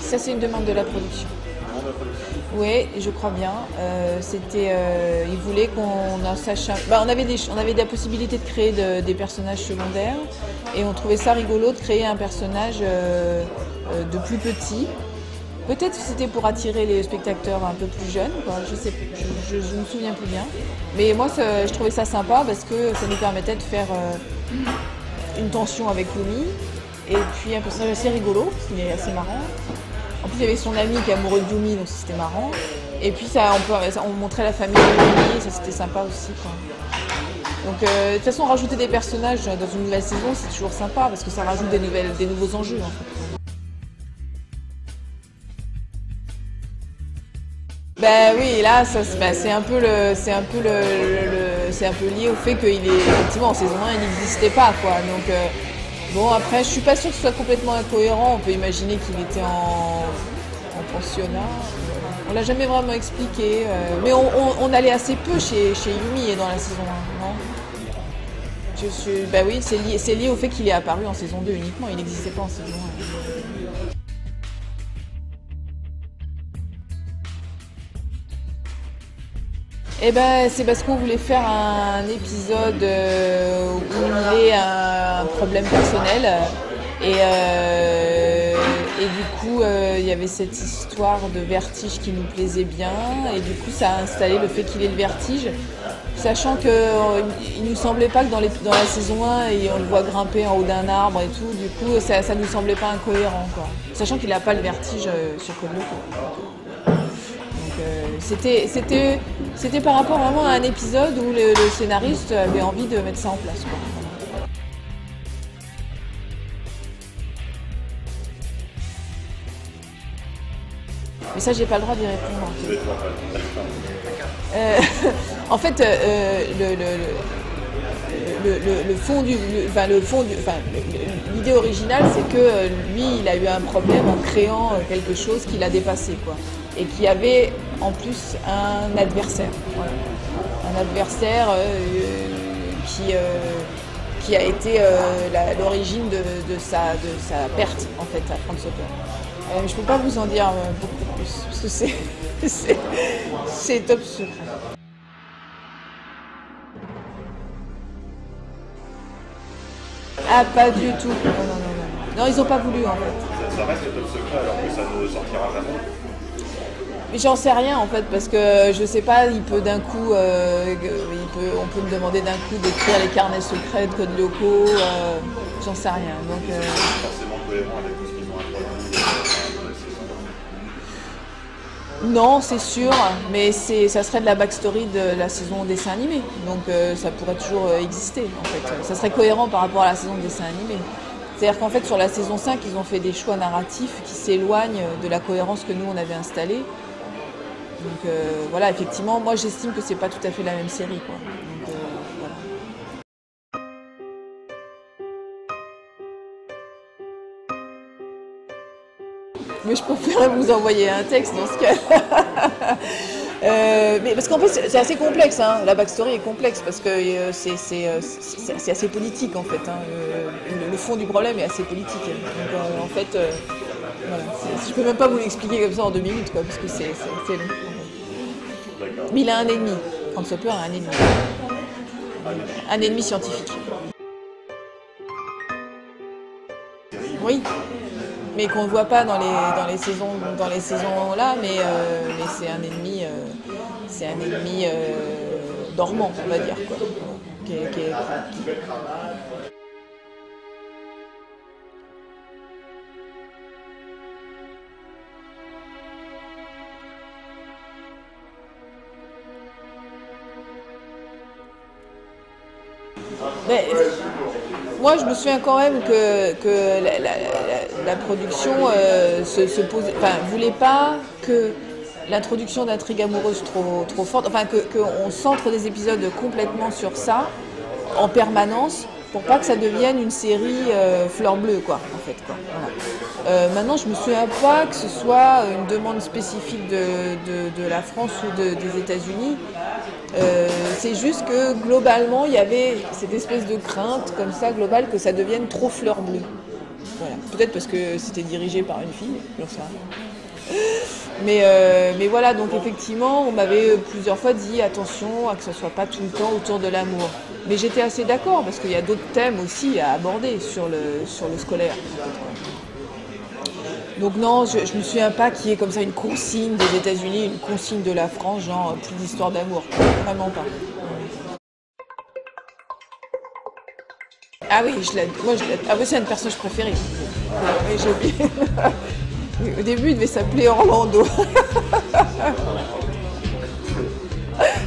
Ça, c'est une demande de la production. Oui, je crois bien. Ils voulaient qu'on en sache on avait la possibilité de créer des personnages secondaires et on trouvait ça rigolo de créer un personnage de plus petit. Peut-être que c'était pour attirer les spectateurs un peu plus jeunes, quoi. Je me souviens plus bien. Mais moi, je trouvais ça sympa parce que ça nous permettait de faire une tension avec Yumi et puis un personnage assez rigolo, parce qu'il est assez marrant. En plus, il y avait son ami qui est amoureux de Yumi, donc c'était marrant. Et puis, on montrait la famille de Yumi, et ça c'était sympa aussi, quoi. Donc, de toute façon, rajouter des personnages dans une nouvelle saison, c'est toujours sympa, parce que ça rajoute des nouveaux enjeux, en fait. Ben oui, là, c'est un peu lié au fait qu'il est effectivement en saison 1, il n'existait pas, quoi. Donc bon, après, je suis pas sûre que ce soit complètement incohérent. On peut imaginer qu'il était en pensionnat. On l'a jamais vraiment expliqué, mais on allait assez peu chez Yumi et dans la saison 1, non? Ben oui, c'est lié au fait qu'il est apparu en saison 2 uniquement. Il n'existait pas en saison 1. Eh ben, c'est parce qu'on voulait faire un épisode où il est un problème personnel et du coup il y avait cette histoire de vertige qui nous plaisait bien et du coup ça a installé le fait qu'il ait le vertige, sachant qu'il nous semblait pas que dans la saison 1 on le voit grimper en haut d'un arbre et tout, du coup ça nous semblait pas incohérent, quoi. Sachant qu'il n'a pas le vertige sur Code Lyoko. C'était par rapport vraiment à un épisode où le scénariste avait envie de mettre ça en place, quoi. Mais ça, j'ai pas le droit d'y répondre. En fait, l'idée originale, c'est que lui, il a eu un problème en créant quelque chose qu'il a dépassé, quoi, et qui avait en plus un adversaire, voilà. Un adversaire qui a été l'origine de sa perte, en fait, à Franz Hopper. Je peux pas vous en dire beaucoup plus, parce que c'est top secret. Ah, pas du tout. Non, ils ont pas voulu, en fait. Ça reste top secret alors que ça ne sortira jamais. Mais j'en sais rien, en fait, parce que je sais pas, on peut me demander d'un coup d'écrire les carnets secrets de Code Lyoko, j'en sais rien. Donc, c'est forcément cohérent avec tout ce qu'ils ont introduit. Non, c'est sûr, mais ça serait de la backstory de la saison dessin animé, donc ça pourrait toujours exister, en fait. Ça serait cohérent par rapport à la saison dessin animé. C'est-à-dire qu'en fait, sur la saison 5, ils ont fait des choix narratifs qui s'éloignent de la cohérence que nous, on avait installée. Donc voilà, effectivement, moi, j'estime que c'est pas tout à fait la même série, quoi. Donc, voilà. Mais je préférerais vous envoyer un texte dans ce cas-là. Mais parce qu'en fait, c'est assez complexe, hein. La backstory est complexe parce que c'est assez politique, en fait, hein. Le fond du problème est assez politique. Donc en fait, voilà, je peux même pas vous l'expliquer comme ça en 2 minutes, quoi, parce que c'est long. Mais il a un ennemi. Franz Hopper a un ennemi. Un ennemi scientifique. Oui. Mais qu'on ne voit pas dans les saisons là, mais c'est un ennemi dormant, on va dire, quoi. Mais, moi, je me souviens quand même que la production voulait pas que l'introduction d'intrigues amoureuses trop forte, enfin qu'on centre des épisodes complètement sur ça en permanence pour pas que ça devienne une série fleur bleue, quoi, en fait, quoi. Voilà. Maintenant, je me souviens pas que ce soit une demande spécifique de la France ou des États-Unis. C'est juste que globalement, il y avait cette espèce de crainte comme ça globale que ça devienne trop fleur bleue. Voilà. peut-être parce que c'était dirigé par une fille, j'en sais rien. Mais voilà, donc effectivement, on m'avait plusieurs fois dit attention à que ce soit pas tout le temps autour de l'amour. Mais j'étais assez d'accord parce qu'il y a d'autres thèmes aussi à aborder sur le scolaire. Donc non, je me souviens pas qu'il y ait comme ça une consigne des États-Unis, une consigne de la France, genre plus d'histoire d'amour. Vraiment pas. Ah oui, ah oui, c'est un de mes personnages préférés. Oui, j'ai oublié. Au début, il devait s'appeler Orlando.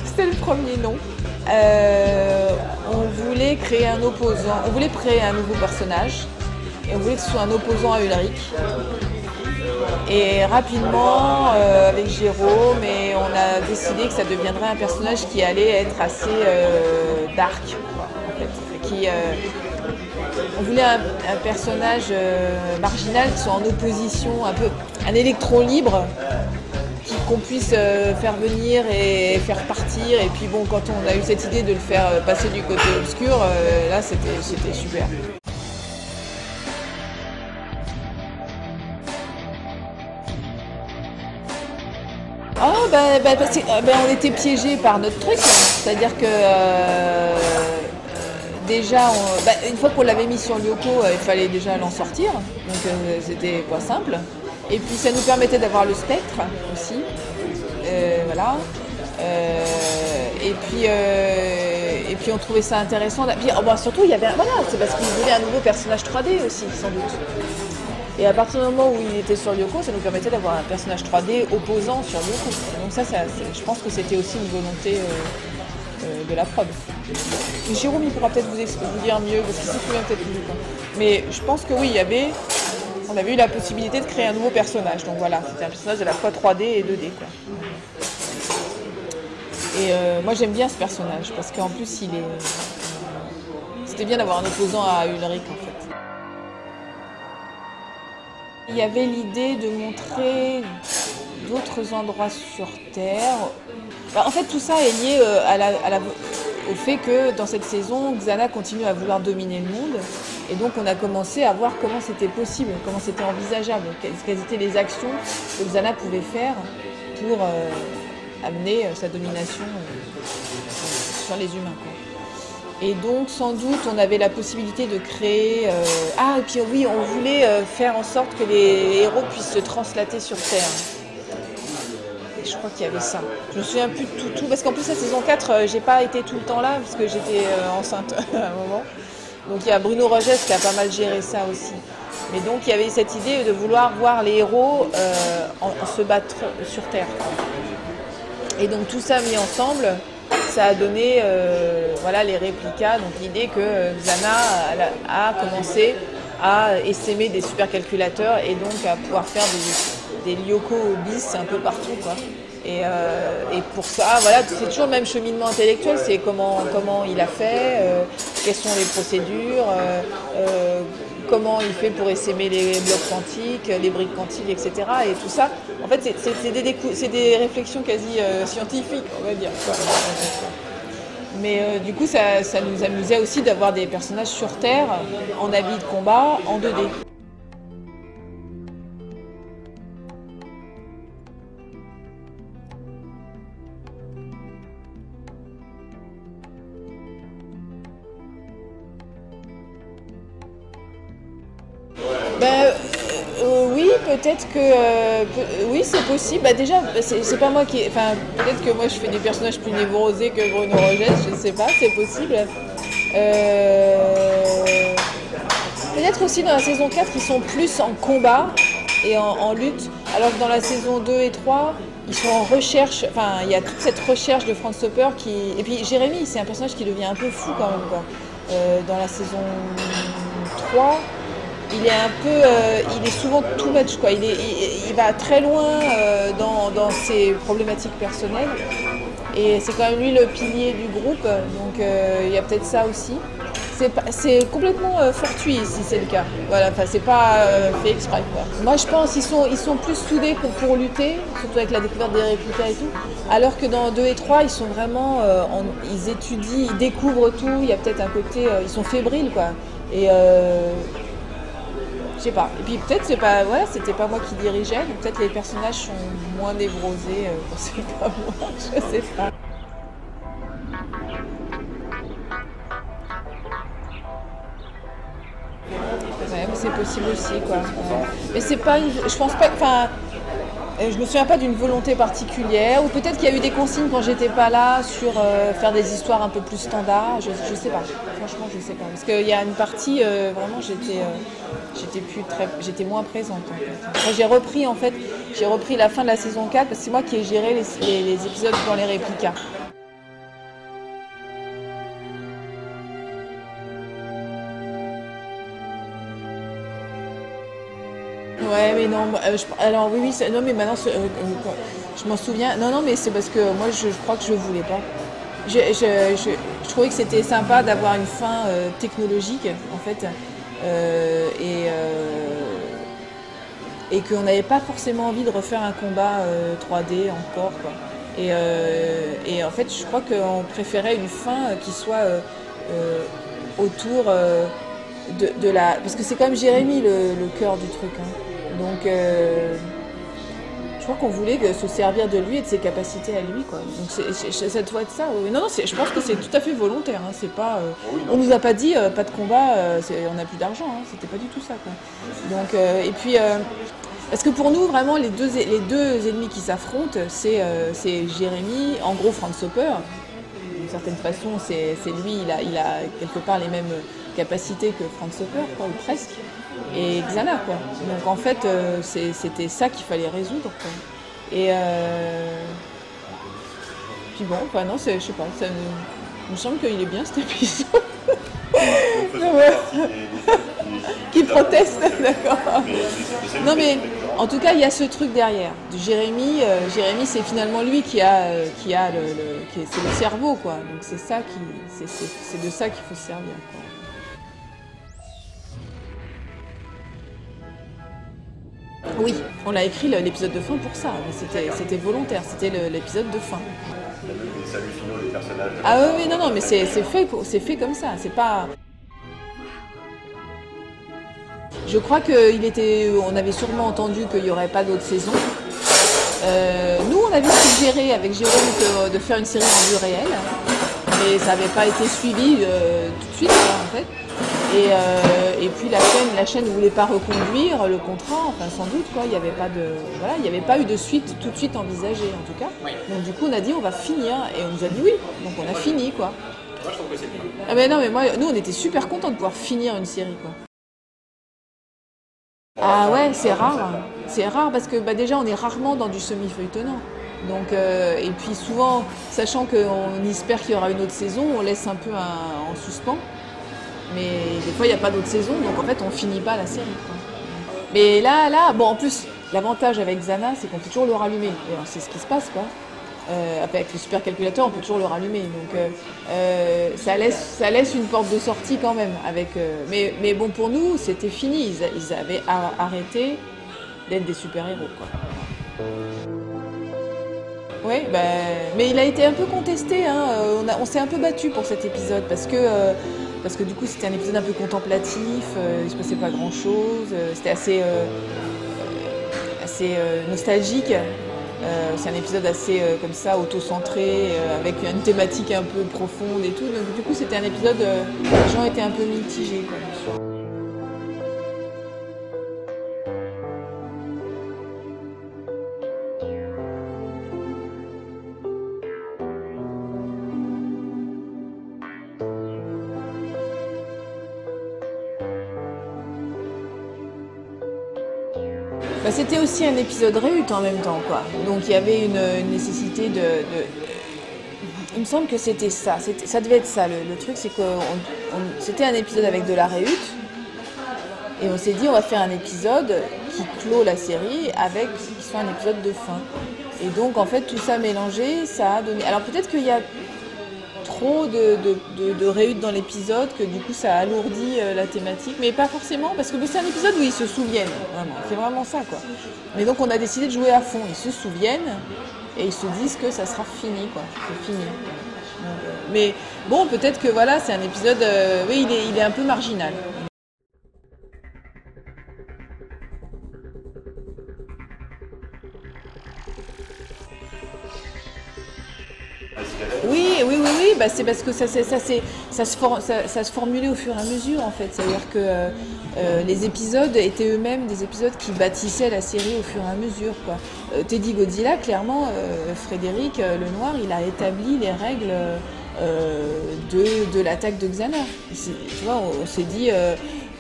C'était le premier nom. On voulait créer un opposant, on voulait créer un nouveau personnage et on voulait que ce soit un opposant à Ulrich. Et rapidement, avec Jérôme, on a décidé que ça deviendrait un personnage qui allait être assez dark, quoi, en fait. On voulait un personnage marginal qui soit en opposition, un électron libre, qu'on puisse faire venir et faire partir. Et puis bon, quand on a eu cette idée de le faire passer du côté obscur, là c'était super. On était piégés par notre truc, c'est-à-dire que déjà, une fois qu'on l'avait mis sur Lyoko, il fallait déjà l'en sortir, donc c'était pas simple. Et puis ça nous permettait d'avoir le spectre aussi, voilà. Et puis on trouvait ça intéressant. Puis, surtout, il y avait, c'est parce qu'il voulait un nouveau personnage 3D aussi, sans doute. Et à partir du moment où il était sur Lyoko, ça nous permettait d'avoir un personnage 3D opposant sur Lyoko. Donc ça, je pense que c'était aussi une volonté de la prod. Jérôme, il pourra peut-être vous dire mieux, parce qu'il s'y souvient peut-être mieux. Mais je pense que oui, on avait eu la possibilité de créer un nouveau personnage. Donc voilà, c'était un personnage à la fois 3D et 2D, quoi. Et moi, j'aime bien ce personnage, parce qu'en plus, c'était bien d'avoir un opposant à Ulrich, en fait. Il y avait l'idée de montrer d'autres endroits sur Terre. En fait, tout ça est lié au fait que dans cette saison, Xana continue à vouloir dominer le monde. Et donc, on a commencé à voir comment c'était possible, comment c'était envisageable, quelles étaient les actions que Xana pouvait faire pour amener sa domination sur les humains, quoi. Et donc, sans doute, on avait la possibilité de créer... et puis oui, on voulait faire en sorte que les héros puissent se translater sur Terre. Et je crois qu'il y avait ça. Je me souviens plus de tout, parce qu'en plus, la saison 4, j'ai pas été tout le temps là, parce que j'étais enceinte à un moment. Donc, il y a Bruno Rogès qui a pas mal géré ça aussi. Mais donc, il y avait cette idée de vouloir voir les héros se battre sur Terre. Et donc, tout ça mis ensemble... Ça a donné les réplicas, donc l'idée que Xana a commencé à essaimer des supercalculateurs et donc à pouvoir faire des Lyoko bis un peu partout, quoi. Et pour ça, voilà, c'est toujours le même cheminement intellectuel, c'est comment il a fait, quelles sont les procédures, comment il fait pour essaimer les blocs quantiques, les briques quantiques, etc. Et tout ça, en fait, c'est des réflexions quasi scientifiques, on va dire, quoi. Mais du coup, ça nous amusait aussi d'avoir des personnages sur Terre, en habits de combat, en 2D. Oui, peut-être que... oui, c'est possible. Déjà, c'est pas moi qui... Enfin, peut-être que moi, je fais des personnages plus névrosés que Bruno Rogès, je ne sais pas, c'est possible. Peut-être aussi dans la saison 4, ils sont plus en combat et en lutte, alors que dans la saison 2 et 3, ils sont en recherche. Enfin, il y a toute cette recherche de Franz Hopper qui... Et puis, Jérémy, c'est un personnage qui devient un peu fou quand même, quoi. Dans la saison 3... Il est souvent too much, quoi. Il va très loin dans ses problématiques personnelles. Et c'est quand même lui le pilier du groupe, donc il y a peut-être ça aussi. C'est complètement fortuit si c'est le cas. Voilà, enfin c'est pas fait exprès, quoi. Moi je pense qu'ils sont plus soudés pour lutter, surtout avec la découverte des réplicas et tout. Alors que dans 2 et 3, ils sont vraiment, ils étudient, ils découvrent tout. Il y a peut-être un côté, ils sont fébriles, quoi. Je sais pas. Et puis peut-être c'était pas moi qui dirigeais, donc peut-être les personnages sont moins névrosés quand c'est pas moi, je sais pas. Ouais, mais c'est possible aussi, quoi. Ouais. Mais c'est pas je pense pas, enfin, je me souviens pas d'une volonté particulière, ou peut-être qu'il y a eu des consignes quand j'étais pas là sur faire des histoires un peu plus standards. Je sais pas. Franchement, je sais pas. Parce qu'il y a une partie, vraiment, j'étais moins présente en fait. Moi, j'ai repris la fin de la saison 4 parce que c'est moi qui ai géré les épisodes dans les réplicas. Ouais, mais non, alors oui, non, mais maintenant, je m'en souviens. Non, non, mais c'est parce que moi, je crois que je voulais pas. Je trouvais que c'était sympa d'avoir une fin technologique, en fait, et qu'on n'avait pas forcément envie de refaire un combat 3D encore, quoi. Et en fait, je crois qu'on préférait une fin qui soit autour de la... Parce que c'est quand même Jérémy le cœur du truc, hein. Donc, je crois qu'on voulait se servir de lui et de ses capacités à lui, quoi. Donc, ça doit être ça. Oui. Non, non, je pense que c'est tout à fait volontaire. Hein. C'est pas, on nous a pas dit pas de combat, on n'a plus d'argent. Hein. C'était pas du tout ça, quoi. Donc, et puis, parce que pour nous, vraiment, les deux ennemis qui s'affrontent, c'est Jérémy, en gros, Franz Hopper. D'une certaine façon, c'est lui, il a quelque part les mêmes capacités que Franz Hopper, quoi, ou presque. Et Xana, quoi. Donc en fait, c'était ça qu'il fallait résoudre, quoi. Et puis bon, enfin non, je sais pas, il me semble qu'il est bien cet épisode. Qui proteste, d'accord. Non mais en tout cas, il y a ce truc derrière. De Jérémy, c'est finalement lui c'est le cerveau, quoi. Donc c'est ça c'est de ça qu'il faut se servir, quoi. Oui, on a écrit l'épisode de fin pour ça, mais c'était volontaire, c'était l'épisode de fin. Les saluts finaux des personnages. Ah oui, non, non, mais c'est fait comme ça, c'est pas... Je crois on avait sûrement entendu qu'il n'y aurait pas d'autres saisons. Nous, on avait suggéré avec Jérôme de faire une série en vue réelle, mais ça n'avait pas été suivi tout de suite, en fait. Et puis la chaîne ne voulait pas reconduire le contrat, enfin sans doute, quoi. Il n'y avait pas eu de suite tout de suite envisagée, en tout cas. Oui. Donc du coup, on a dit on va finir, et on nous a dit oui. Donc on a fini, quoi. Moi, je trouve que c'est bien. Ah mais non, mais nous, on était super contents de pouvoir finir une série, quoi. Ah ouais, c'est rare. C'est rare parce que déjà, on est rarement dans du semi-feuilletonnant. Donc, et puis souvent, sachant qu'on espère qu'il y aura une autre saison, on laisse un peu en suspens. Mais des fois, il n'y a pas d'autre saison, donc en fait, on finit pas la série, quoi. Mais là, bon, en plus, l'avantage avec Xana, c'est qu'on peut toujours le rallumer. Et alors, c'est ce qui se passe, quoi. Avec le supercalculateur, on peut toujours le rallumer. Donc, ça laisse une porte de sortie quand même. Mais bon, pour nous, c'était fini. Ils avaient arrêté d'être des super-héros, quoi. Oui, mais il a été un peu contesté, hein. On s'est un peu battu pour cet épisode parce que du coup c'était un épisode un peu contemplatif, il se passait pas grand chose, c'était assez nostalgique. C'est un épisode assez comme ça, auto-centré, avec une thématique un peu profonde et tout. Donc du coup c'était un épisode, les gens étaient un peu mitigés, quoi. C'était aussi un épisode réhute en même temps, quoi. Donc il y avait une nécessité Il me semble que c'était ça. Ça devait être ça. Le truc, c'est que c'était un épisode avec de la réhute. Et on s'est dit, on va faire un épisode qui clôt la série qui soit un épisode de fin. Et donc, en fait, tout ça mélangé, ça a donné... Alors peut-être qu'il y a trop de réhute dans l'épisode, que du coup ça alourdit la thématique, mais pas forcément, parce que c'est un épisode où ils se souviennent, vraiment. C'est vraiment ça, quoi. Mais donc on a décidé de jouer à fond, ils se souviennent, et ils se disent que ça sera fini, quoi. C'est fini. Mais bon, peut-être que voilà, c'est un épisode, oui, il est un peu marginal. Oui, bah, c'est parce que ça se formulait au fur et à mesure en fait. C'est-à-dire que les épisodes étaient eux-mêmes des épisodes qui bâtissaient la série au fur et à mesure, quoi. Teddy Godzilla, clairement, Frédéric Lenoir, il a établi les règles de l'attaque de Xana. Tu vois, on s'est dit,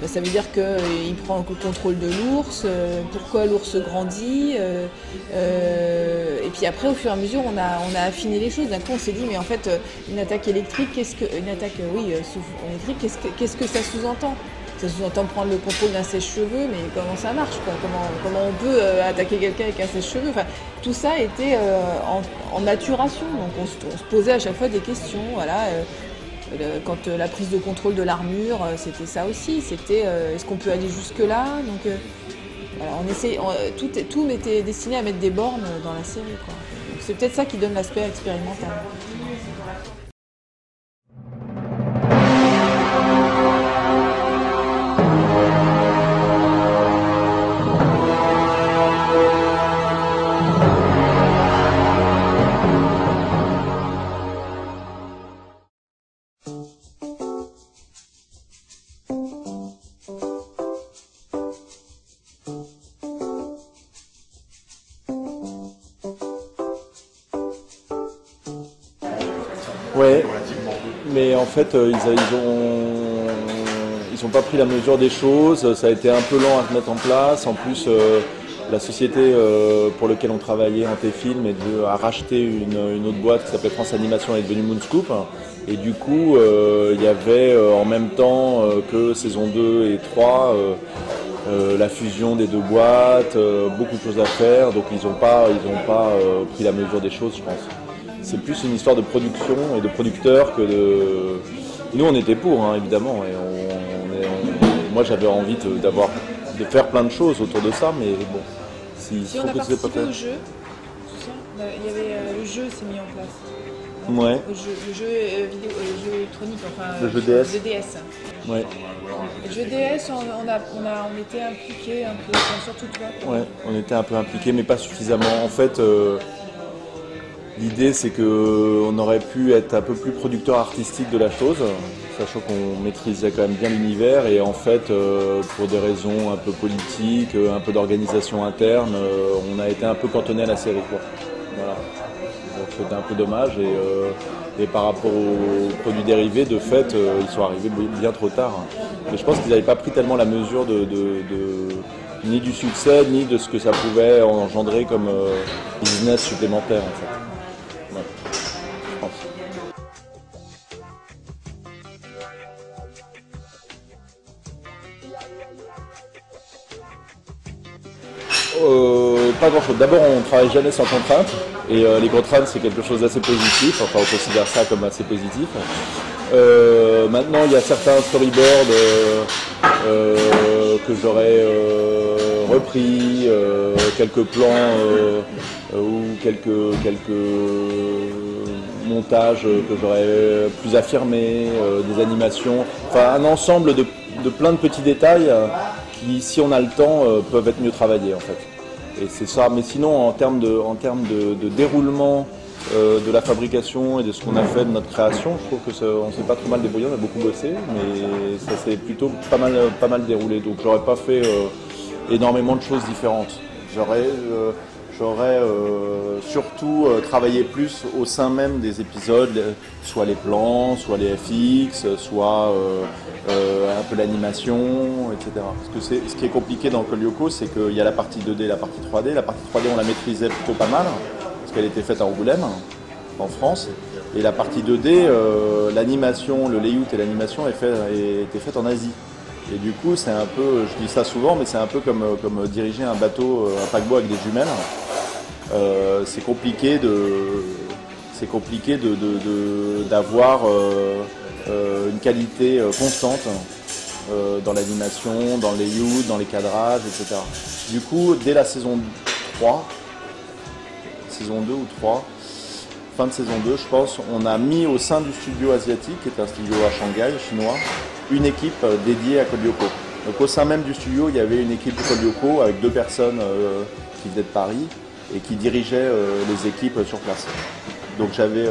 bah, ça veut dire qu'il prend le contrôle de l'ours, pourquoi l'ours grandit, et puis après, au fur et à mesure, on a affiné les choses. D'un coup, on s'est dit, mais en fait, une attaque électrique, électrique, qu'est-ce que ça sous-entend? Ça sous-entend prendre le contrôle d'un sèche-cheveux, mais comment ça marche, quoi? Comment on peut attaquer quelqu'un avec un sèche-cheveux? Enfin, tout ça était en maturation, donc on se posait à chaque fois des questions. Voilà, quand la prise de contrôle de l'armure, c'était ça aussi. C'était est-ce qu'on peut aller jusque-là? Donc voilà, tout était destiné à mettre des bornes dans la série, quoi. Donc c'est peut-être ça qui donne l'aspect expérimental. Ouais, mais en fait, ils ont pas pris la mesure des choses. Ça a été un peu lent à se mettre en place. En plus, la société pour laquelle on travaillait, Antefilm, a racheté une autre boîte qui s'appelait France Animation, elle est devenue Moonscoop. Et du coup, il y avait en même temps que saison 2 et 3, la fusion des deux boîtes, beaucoup de choses à faire. Donc ils n'ont pas pris la mesure des choses, je pense. C'est plus une histoire de production et de producteurs que de... Nous, on était pour, hein, évidemment. Et moi, j'avais envie de faire plein de choses autour de ça, mais bon, si on a participé au jeu, il y avait le jeu s'est mis en place. Ouais. Le jeu vidéo, le jeu électronique, enfin le jeu DS. Le DS. Ouais. Le jeu DS, on était impliqués un peu, enfin, surtout toi. Ouais, on était un peu impliqués, mais pas suffisamment. En fait, l'idée, c'est qu'on aurait pu être un peu plus producteur artistique de la chose, sachant qu'on maîtrisait quand même bien l'univers, et en fait, pour des raisons un peu politiques, un peu d'organisation interne, on a été un peu cantonné à la série, quoi. Voilà. Donc c'était un peu dommage, et par rapport aux produits dérivés, de fait, ils sont arrivés bien trop tard. Mais je pense qu'ils n'avaient pas pris tellement la mesure ni du succès, ni de ce que ça pouvait engendrer comme business supplémentaire, en fait. Ouais, je pense. Pas grand chose. D'abord, on ne travaille jamais sans contrainte, et les contraintes, c'est quelque chose d'assez positif. Enfin, on considère ça comme assez positif. Maintenant, il y a certains storyboards que j'aurais repris, quelques plans ou quelques montages que j'aurais plus affirmés, des animations, enfin un ensemble de plein de petits détails qui, si on a le temps, peuvent être mieux travaillés en fait. Et c'est ça, mais sinon en termes de déroulement de la fabrication et de ce qu'on a fait de notre création, je trouve qu'on s'est pas trop mal débrouillé, on a beaucoup bossé, mais ça s'est plutôt pas mal déroulé. Donc j'aurais pas fait énormément de choses différentes. J'aurais surtout travaillé plus au sein même des épisodes, soit les plans, soit les FX, soit un peu l'animation, etc. Parce que ce qui est compliqué dans Code Lyoko, c'est qu'il y a la partie 2D et la partie 3D. La partie 3D, on la maîtrisait plutôt pas mal, parce qu'elle était faite à Angoulême, en France. Et la partie 2D, l'animation, le layout et l'animation étaient faites en Asie. Et du coup, c'est un peu, je dis ça souvent, mais c'est un peu comme diriger un bateau, un paquebot avec des jumelles. C'est compliqué d'avoir une qualité constante dans l'animation, dans le layout, dans les cadrages, etc. Du coup, dès la saison 3, saison 2 ou 3, fin de saison 2, je pense, on a mis au sein du studio asiatique, qui est un studio à Shanghai, chinois, une équipe dédiée à Code Lyoko. Donc au sein même du studio, il y avait une équipe de Code Lyoko avec 2 personnes qui venaient de Paris et qui dirigeaient les équipes sur place. Donc c'était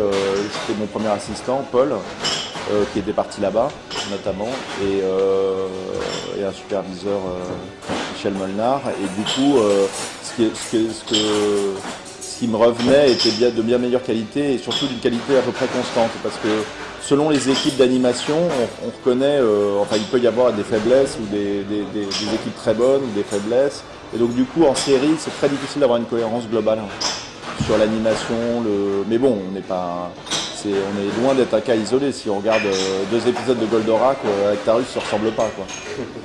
mon premier assistant, Paul, qui était parti là-bas notamment, et un superviseur, Michel Molnar. Et du coup, ce qui me revenait était de bien meilleure qualité et surtout d'une qualité à peu près constante, parce que selon les équipes d'animation, on reconnaît, il peut y avoir des faiblesses ou des équipes très bonnes ou des faiblesses. Et donc du coup, en série, c'est très difficile d'avoir une cohérence globale sur l'animation. Mais bon, on est loin d'être un cas isolé. Si on regarde 2 épisodes de Goldorak, Actarus ne se ressemble pas, quoi.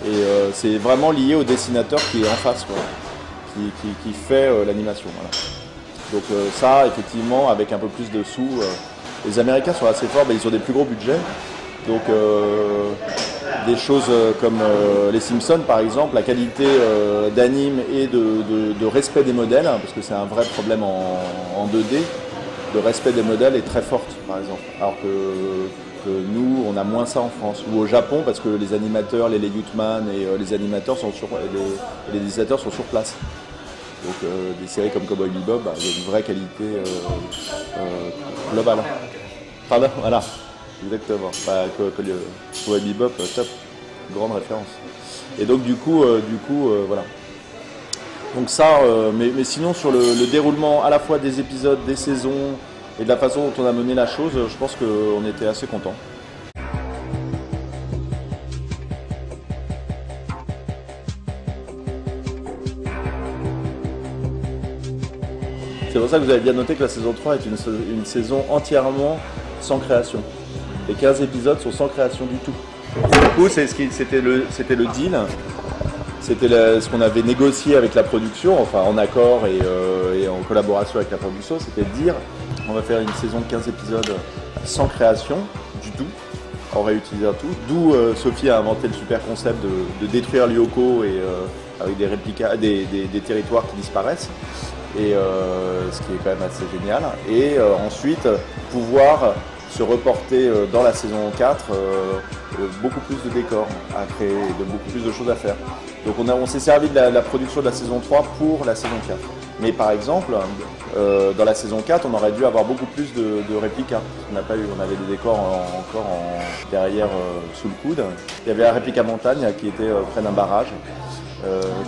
Et c'est vraiment lié au dessinateur qui est en face, quoi, qui fait l'animation. Voilà. Donc ça, effectivement, avec un peu plus de sous, les Américains sont assez forts, ils ont des plus gros budgets. Donc des choses comme les Simpsons, par exemple, la qualité d'anime et de respect des modèles, parce que c'est un vrai problème en 2D, le respect des modèles est très forte, par exemple. Alors que nous, on a moins ça en France. Ou au Japon, parce que les animateurs, les Layutman et les animateurs les dessinateurs sont sur place. Donc des séries comme Cowboy Bebop, il y a une vraie qualité globale. Pardon, voilà, exactement. Cowboy Bebop, top, grande référence. Et donc du coup, voilà. Donc ça, mais sinon sur le déroulement à la fois des épisodes, des saisons et de la façon dont on a mené la chose, je pense qu'on était assez contents. C'est pour ça que vous avez bien noté que la saison 3 est une saison entièrement sans création. Les 15 épisodes sont sans création du tout. Du coup, c'était le deal, c'était ce qu'on avait négocié avec la production, enfin en accord et en collaboration avec la production, c'était de dire on va faire une saison de 15 épisodes sans création du tout, en réutilisant tout. D'où Sophie a inventé le super concept de détruire Lyoko et avec des réplicas, des territoires qui disparaissent. Et ce qui est quand même assez génial. Et ensuite, pouvoir se reporter dans la saison 4 beaucoup plus de décors à créer, de beaucoup plus de choses à faire. Donc on s'est servi de la production de la saison 3 pour la saison 4. Mais par exemple, dans la saison 4, on aurait dû avoir beaucoup plus de réplicas. On n'a pas eu, on avait des décors encore derrière sous le coude. Il y avait un réplica montagne qui était près d'un barrage,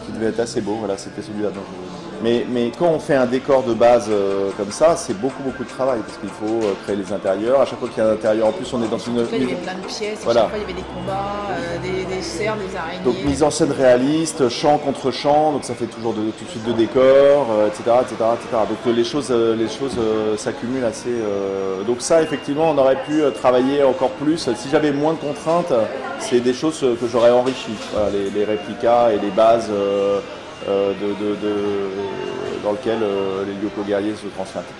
qui devait être assez beau. Voilà, c'était celui-là. Mais quand on fait un décor de base comme ça, c'est beaucoup de travail parce qu'il faut créer les intérieurs. À chaque fois qu'il y a un intérieur, en plus on est dans une... Il y avait plein de pièces, voilà. À chaque fois il y avait des combats, des cerfs, des araignées. Donc mise en scène réaliste, champ contre champ, donc ça fait toujours tout de suite de décors, etc. Donc les choses s'accumulent assez... Donc ça, effectivement, on aurait pu travailler encore plus. Si j'avais moins de contraintes, c'est des choses que j'aurais enrichies. Voilà, les réplicas et les bases... dans lequel les Lyoko guerriers se transmettent.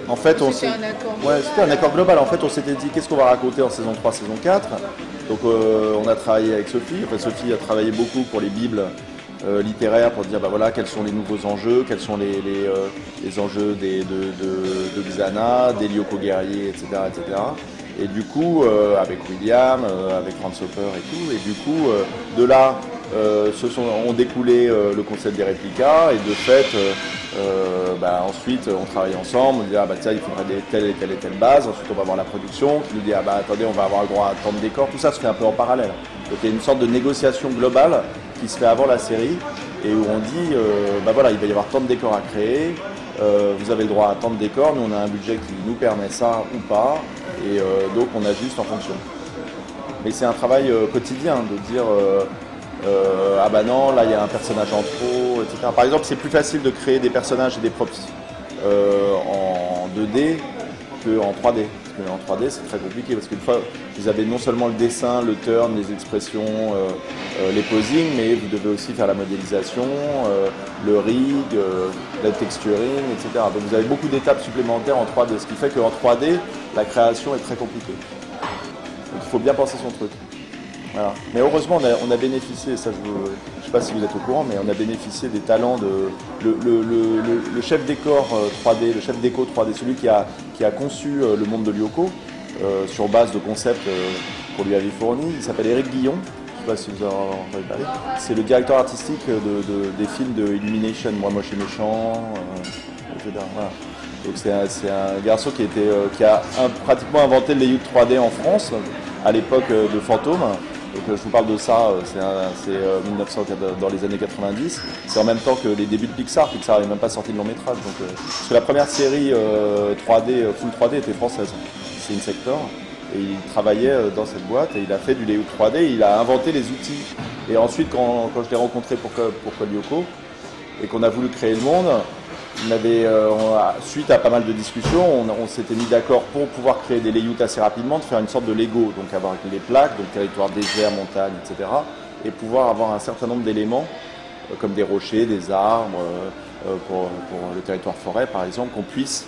En fait, c'était un accord global. En fait, on s'était dit qu'est-ce qu'on va raconter en saison 3, saison 4. Donc on a travaillé avec Sophie. En fait, Sophie a travaillé beaucoup pour les bibles littéraires pour dire voilà quels sont les nouveaux enjeux, quels sont les enjeux de Xana, des Lyoko guerriers, etc. Et du coup, avec William, avec Franz Hopper et tout, et du coup, de là, ont découlé le concept des réplicas, et de fait, ensuite, on travaille ensemble, on dit il faudrait telle et telle base, ensuite on va voir la production, qui nous dit attendez, on va avoir le droit à tant de décors, tout ça se fait un peu en parallèle. Donc il y a une sorte de négociation globale qui se fait avant la série, et où on dit, il va y avoir tant de décors à créer, vous avez le droit à tant de décors, nous on a un budget qui nous permet ça ou pas, et donc on ajuste en fonction. Mais c'est un travail quotidien de dire non, là il y a un personnage en trop, etc. Par exemple, c'est plus facile de créer des personnages et des props en 2D qu'en 3D. Parce qu'en 3D c'est très compliqué parce qu'une fois vous avez non seulement le dessin, le turn, les expressions, les posings, mais vous devez aussi faire la modélisation, le rig, le texturing, etc. Donc vous avez beaucoup d'étapes supplémentaires en 3D, ce qui fait qu'en 3D, la création est très compliquée. Donc il faut bien penser son truc. Voilà. Mais heureusement, on a bénéficié, ça je ne sais pas si vous êtes au courant, mais on a bénéficié des talents de le chef décor 3D, le chef déco 3D, celui qui a conçu le monde de Lyoko sur base de concepts qu'on lui avait fournis. Il s'appelle Éric Guillon, sais pas si vous en avez parlé, c'est le directeur artistique des films de Illumination, Moi Moche et Méchant, etc. Voilà. Donc c'est un garçon qui a pratiquement inventé le layout 3D en France, à l'époque de Fantôme. Donc je vous parle de ça, c'est 1900 dans les années 90. C'est en même temps que les débuts de Pixar. Pixar n'avait même pas sorti de long métrage. Parce que la première série 3D, full 3D était française. C'est Insector. Et il travaillait dans cette boîte et il a fait du layout 3D. Il a inventé les outils. Et ensuite, quand je l'ai rencontré pour Colyoko et qu'on a voulu créer le monde, suite à pas mal de discussions, on s'était mis d'accord pour pouvoir créer des layouts assez rapidement, de faire une sorte de Lego, donc avoir les plaques, donc territoire désert, montagne, etc. Et pouvoir avoir un certain nombre d'éléments, comme des rochers, des arbres, pour le territoire forêt par exemple, qu'on puisse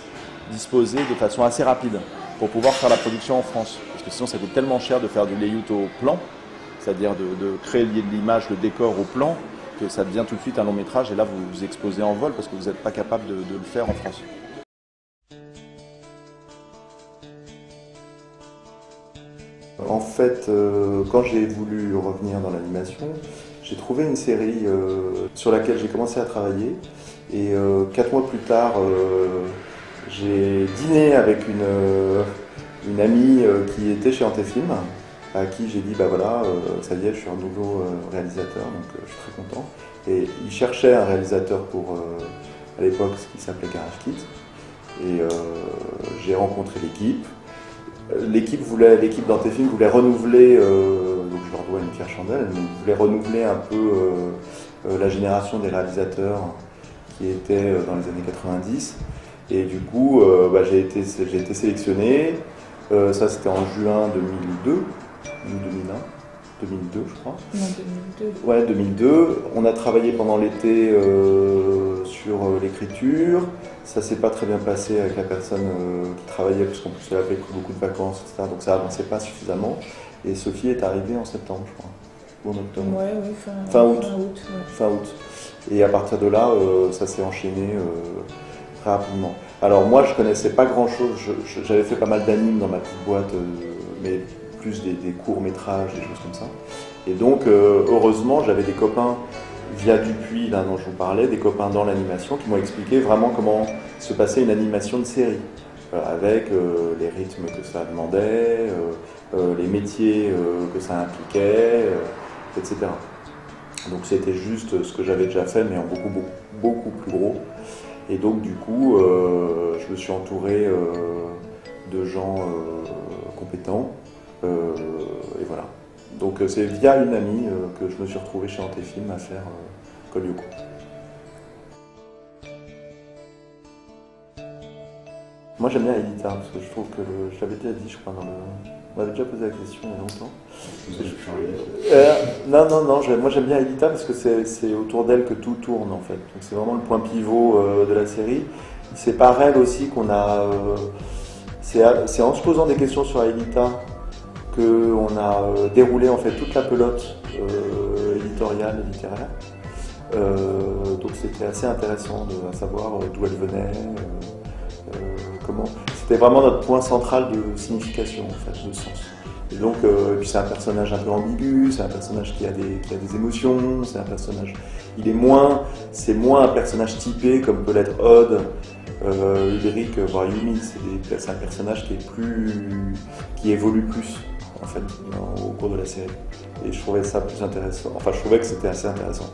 disposer de façon assez rapide pour pouvoir faire la production en France. Parce que sinon ça coûte tellement cher de faire du layout au plan, c'est-à-dire de créer l'image, le décor au plan, que ça devient tout de suite un long métrage et là vous vous exposez en vol parce que vous n'êtes pas capable de le faire en France. En fait, quand j'ai voulu revenir dans l'animation, j'ai trouvé une série sur laquelle j'ai commencé à travailler et 4 mois plus tard, j'ai dîné avec une amie qui était chez Antefilm, à qui j'ai dit bah voilà, ça y est, je suis un nouveau réalisateur, donc je suis très content. Et il cherchait un réalisateur pour, à l'époque, ce qui s'appelait Garage Kit. Et j'ai rencontré l'équipe. L'équipe d'Antefilm voulait renouveler, donc je leur dois une fière chandelle, mais ils voulaient renouveler un peu la génération des réalisateurs qui étaient dans les années 90. Et du coup, j'ai été sélectionné. Ça, c'était en juin 2002. Ou 2002 je crois. Non, 2002. Ouais, 2002. On a travaillé pendant l'été sur l'écriture. Ça s'est pas très bien passé avec la personne qui travaillait, puisqu'en plus elle avait pris beaucoup de vacances, etc. Donc ça avançait pas suffisamment. Et Sophie est arrivée en septembre, je crois. Ou en octobre. Ouais, oui, fin août. Ouais. Fin août. Et à partir de là, ça s'est enchaîné très rapidement. Alors moi, je connaissais pas grand-chose. J'avais fait pas mal d'animes dans ma petite boîte, mais plus des courts-métrages, des choses comme ça. Et donc, heureusement, j'avais des copains via Dupuis, là dont je vous parlais, des copains dans l'animation qui m'ont expliqué vraiment comment se passait une animation de série, avec les rythmes que ça demandait, les métiers que ça impliquait, etc. Donc c'était juste ce que j'avais déjà fait, mais en beaucoup plus gros. Et donc du coup, je me suis entouré de gens compétents. Et voilà. Donc c'est via une amie que je me suis retrouvé chez Antefilm à faire Colyoko. Moi j'aime bien Elita parce que je trouve que je l'avais déjà dit, je crois, on m'avait déjà posé la question il y a longtemps. Moi j'aime bien Elita parce que c'est autour d'elle que tout tourne en fait. Donc c'est vraiment le point pivot de la série. C'est par elle aussi qu'on a. C'est en se posant des questions sur Elita qu'on a déroulé en fait toute la pelote éditoriale et littéraire. Donc c'était assez intéressant de savoir d'où elle venait, comment. C'était vraiment notre point central de signification en fait, de sens. Et donc, puis c'est un personnage un peu ambigu, c'est un personnage qui a des émotions, c'est un personnage. C'est moins un personnage typé comme peut l'être Odd, Ulrich, voire Yumi. C'est un personnage qui évolue plus en fait au cours de la série. Et je trouvais ça plus intéressant. Enfin, je trouvais que c'était assez intéressant.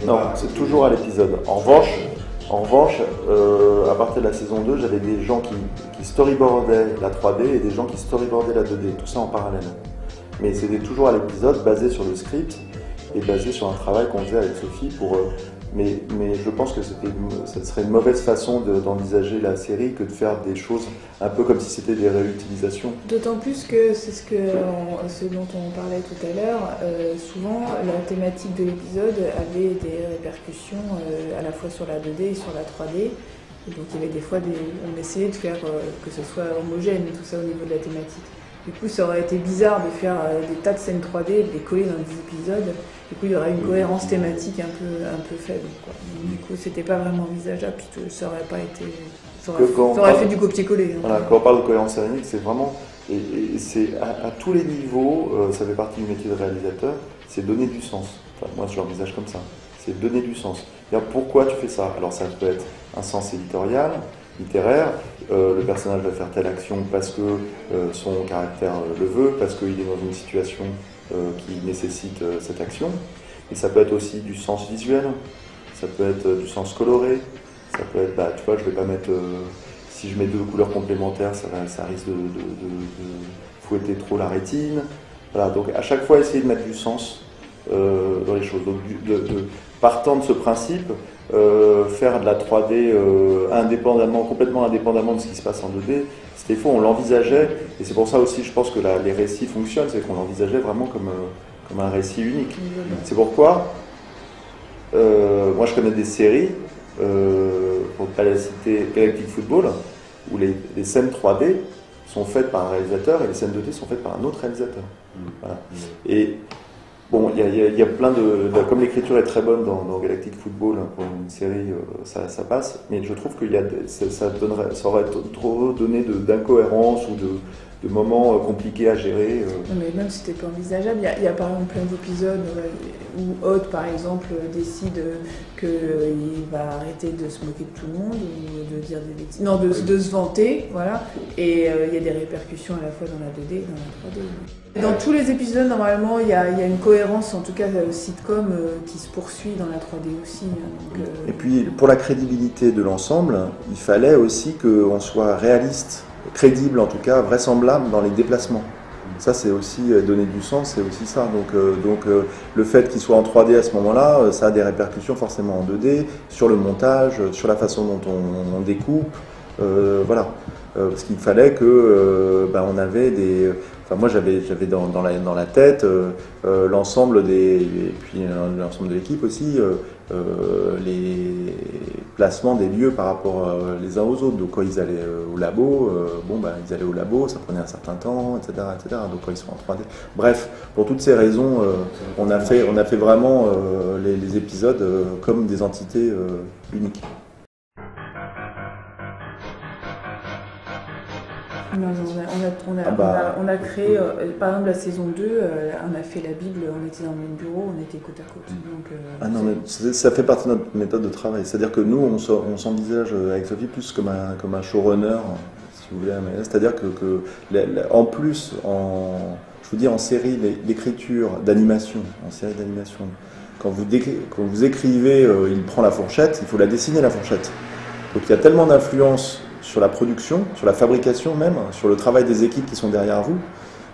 Non, c'est toujours à l'épisode. En revanche, à partir de la saison 2, j'avais des gens qui storyboardaient la 3D et des gens qui storyboardaient la 2D, tout ça en parallèle. Mais c'était toujours à l'épisode, basé sur le script et basé sur un travail qu'on faisait avec Sophie pour... Mais je pense que ça serait une mauvaise façon d'envisager la série que de faire des choses un peu comme si c'était des réutilisations. D'autant plus que c'est ce dont on parlait tout à l'heure, souvent la thématique de l'épisode avait des répercussions à la fois sur la 2D et sur la 3D. Et donc il y avait des fois, on essayait de faire que ce soit homogène tout ça au niveau de la thématique. Du coup, ça aurait été bizarre de faire des tas de scènes 3D et de les coller dans des épisodes. Du coup, il y aurait une cohérence thématique un peu faible, quoi. Donc, du coup, c'était pas vraiment envisageable, puis ça aurait pas été... Ça aurait fait du copier-coller. Voilà, quand on parle de cohérence scénique, c'est vraiment... Et c'est à tous les niveaux, ça fait partie du métier de réalisateur, c'est donner du sens. Enfin, moi, je l'envisage comme ça. C'est donner du sens. Pourquoi tu fais ça? Alors, ça peut être un sens éditorial, littéraire, le personnage va faire telle action parce que son caractère le veut, parce qu'il est dans une situation qui nécessite cette action. Et ça peut être aussi du sens visuel, ça peut être du sens coloré, ça peut être, tu vois, je vais pas mettre... si je mets deux couleurs complémentaires, ça risque de fouetter trop la rétine. Voilà, donc à chaque fois, essayer de mettre du sens dans les choses. Donc, partant de ce principe, faire de la 3D complètement indépendamment de ce qui se passe en 2D, c'était faux, on l'envisageait, et c'est pour ça aussi, je pense que les récits fonctionnent, c'est qu'on l'envisageait vraiment comme un récit unique. C'est pourquoi, moi je connais des séries, pour ne pas la citer, Galactic Football, où les scènes 3D sont faites par un réalisateur et les scènes 2D sont faites par un autre réalisateur. Voilà. Et bon, il y a plein comme l'écriture est très bonne dans Galactic Football, pour une série, ça passe, mais je trouve que ça aurait trop donné d'incohérence ou de moments compliqués à gérer. Non, mais même si c'était pas envisageable, il y a par exemple plein d'épisodes où Hot, par exemple, décide qu'il va arrêter de se moquer de tout le monde ou de dire des bêtises, non, de se vanter, voilà, et il y a des répercussions à la fois dans la 2D et dans la 3D. Dans tous les épisodes, normalement, il y a une cohérence, en tout cas sitcom, qui se poursuit dans la 3D aussi. Donc, Et puis, pour la crédibilité de l'ensemble, il fallait aussi qu'on soit réaliste, crédible en tout cas, vraisemblable dans les déplacements. Ça, c'est aussi donner du sens, c'est aussi ça. Donc le fait qu'il soit en 3D à ce moment-là, ça a des répercussions forcément en 2D, sur le montage, sur la façon dont on découpe, voilà. Parce qu'il fallait que on avait des... Enfin, moi, j'avais dans la tête l'ensemble et puis l'ensemble de l'équipe aussi, les placements des lieux par rapport les uns aux autres. Donc quand ils allaient au labo, ils allaient au labo, ça prenait un certain temps, etc., etc. Donc quand ils sont en 3D. Bref, pour toutes ces raisons, on a fait vraiment les épisodes comme des entités uniques. Non, on a créé, par exemple la saison 2, on a fait la Bible, on était dans le même bureau, on était côte à côte. Donc, non, mais ça fait partie de notre méthode de travail. C'est-à-dire que nous, on s'envisage avec Sophie plus comme un showrunner, si vous voulez. C'est-à-dire que en plus, je vous dis, en série, l'écriture d'animation, en série d'animation, quand vous écrivez, il prend la fourchette, il faut la dessiner la fourchette. Donc il y a tellement d'influence sur la production, sur la fabrication même, sur le travail des équipes qui sont derrière vous,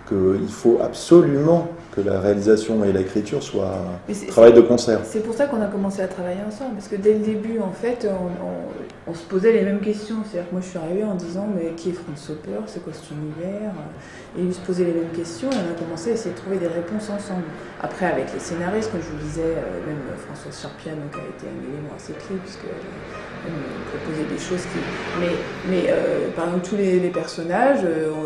qu'il faut absolument que la réalisation et l'écriture soient un travail de concert. C'est pour ça qu'on a commencé à travailler ensemble, parce que dès le début, en fait, on se posait les mêmes questions. C'est-à-dire que moi, je suis arrivée en disant, mais qui est Franz Hopper, c'est quoi cet univers? Et il se posait les mêmes questions, et on a commencé à essayer de trouver des réponses ensemble. Après, avec les scénaristes, comme je vous disais, même Françoise Charpiane, qui a été un élément assez clé, puisqu'elle proposait des choses qui... Mais par exemple, tous les personnages,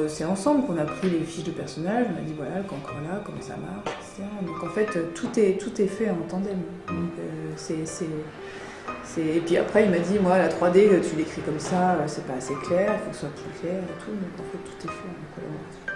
c'est ensemble qu'on a pris les fiches de personnages, on a dit, voilà, le Cancrela, comment ça marche, etc. Donc en fait, tout est fait en tandem. Donc, et puis après, il m'a dit, moi, la 3D, tu l'écris comme ça, c'est pas assez clair, il faut que ce soit plus clair et tout. Donc en fait, tout est fait en collaboration.